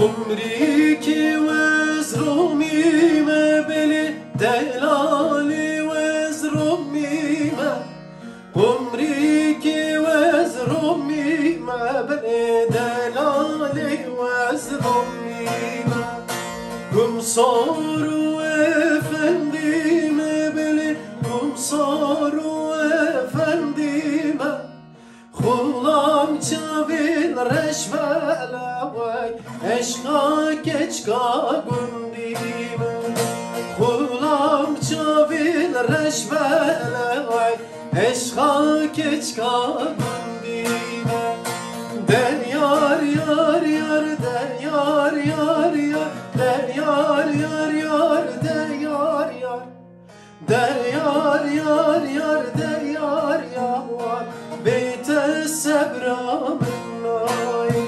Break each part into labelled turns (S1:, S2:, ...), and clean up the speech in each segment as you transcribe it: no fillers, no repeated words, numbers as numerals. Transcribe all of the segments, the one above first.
S1: عمري كي وزرومي ما بلي دلالي وزرومي ما عمري كي وزرومي ما بلي دلالي وزرومي ما قم صاروا افندي ما بلي قم صاروا افندي ما خلام çavil reşvelevay eşka keçka gündime Xulam çavil reşvelevay eşka keçka gündime Den yar yar yar den yar yar yar den yar yar yar den yar yar Den yar yar yar den yar yar بيت السبر مناي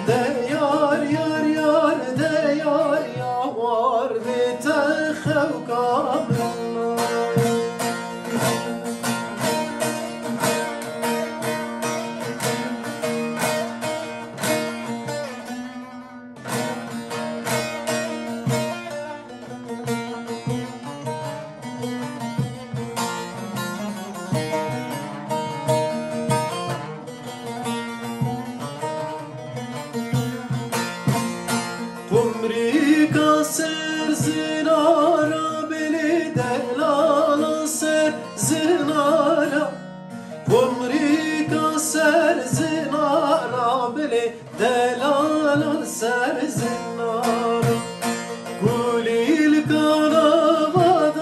S1: ديار يار يار ديار يار بيت الخوكا مناي Kumrika ser zinara beli delala ser zinara Kumrika ser zinara beli delala ser zinara Kulil kanavadar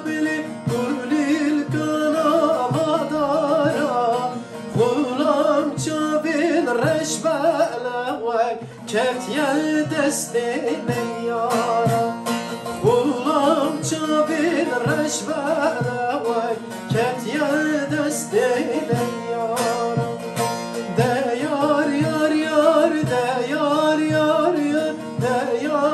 S1: beli kulil kanavadara Xulam çavin reşbele vay Keft yel destine yara Xulam çavin reşbele vay Keft yel destine yara De yar yar yar de yar yar yar de yar